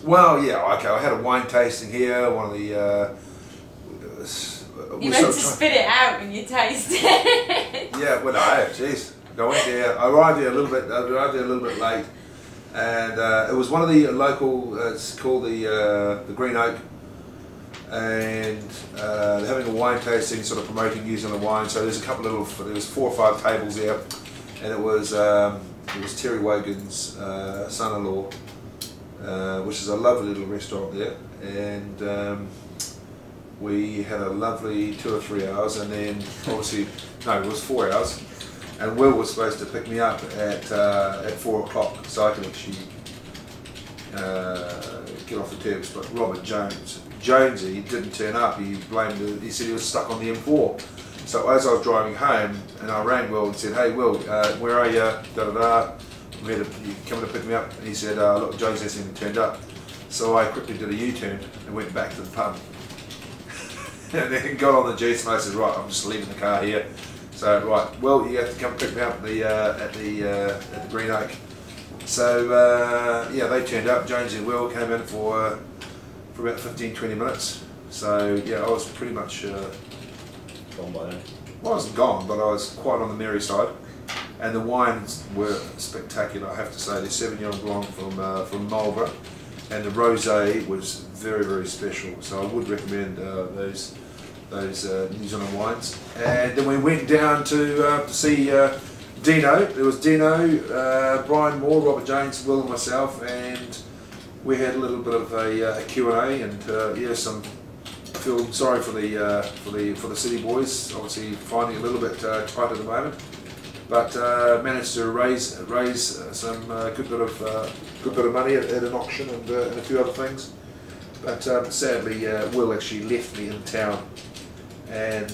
Well, yeah, okay. I had a wine tasting here. One of the. You meant to spit it out when you taste it. Yeah, well, no, jeez. I went there. I arrived there a little bit late, and it was one of the local. It's called the Green Oak, and they're having a wine tasting, sort of promoting New Zealand wine. So there's a couple of little. There was 4 or 5 tables there, and it was Terry Wogan's son-in-law, which is a lovely little restaurant there, and we had a lovely 2 or 3 hours, and then obviously no, it was 4 hours, and Will was supposed to pick me up at 4 o'clock so I could actually get off the tubes. But Robert Jonesy didn't turn up. He blamed it. He said he was stuck on the M4. So as I was driving home, and I rang Will and said, "Hey Will, where are you? Da da da. You coming to pick me up?" And he said, "Look, Jones hasn't even turned up." So I quickly did a U-turn and went back to the pub. And then got on the juice, and I said, "Right, I'm just leaving the car here." So right, well, you have to come pick me up at the Green Oak. So yeah, they turned up. Jones and Will came in for about 15-20 minutes. So yeah, I was pretty much gone by then. Well, I wasn't gone, but I was quite on the merry side. And the wines were spectacular, I have to say. The Sauvignon Blanc from Marlborough, and the Rosé was very, very special. So I would recommend those New Zealand wines. And then we went down to see Dino. There was Dino, Brian Moore, Robert James, Will, and myself, and we had a little bit of a Q&A, and yeah, some. I feel sorry for the city boys. Obviously, finding it a little bit tight at the moment, but managed to raise some good bit of money at an auction and a few other things. But sadly, Will actually left me in town, and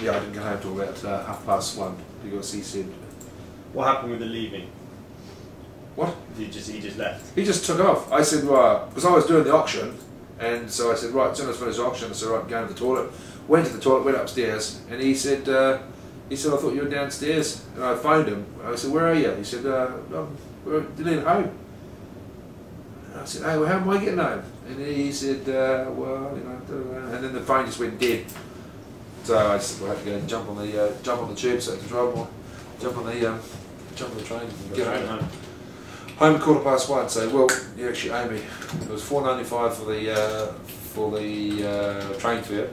yeah, I didn't get home till about 1:30 because he said. What happened with the leaving? What? He just left. He just took off. I said, right, because I was doing the auction, and so I said, right, as soon as I finished the auction, I said, right, go to the toilet. Went to the toilet, went upstairs, and he said, I thought you were downstairs. And I phoned him. I said, where are you? He said, we're at home. And I said, hey, well, how am I getting home? And he said, well, you know, and then the phone just went dead. So I said, well, I had to go and jump on the tube, so I had to drive more, jump on the train and get home. Home 1:15. So, well, you actually owe me. It was $4.95 for the train fare,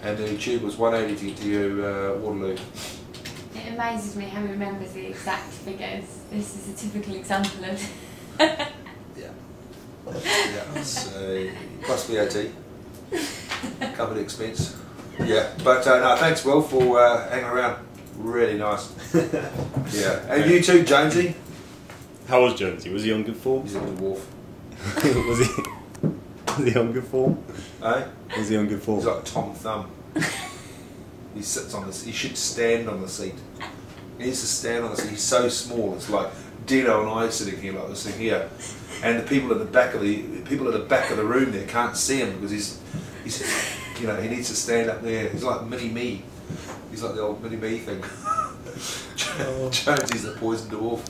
and the tube was $1.80 to get to Waterloo. It amazes me how he remembers the exact figures. This is a typical example of. Yeah. Yeah. So plus VAT, covered expense. Yeah, but no, thanks Will for hanging around. Really nice. Yeah, and you too, Jonesy. How was Jonesy? Was he on good form? He's a good wolf. Was he on good form? Eh? Was he on good form? He's like Tom Thumb. He sits on this. He should stand on the seat. He needs to stand on the seat. He's so small. It's like Dino and I sitting here like this thing here, and the people at the back of the room there can't see him because he's you know, he needs to stand up there. He's like mini me. He's like the old mini me thing. Jonesy's the poison dwarf.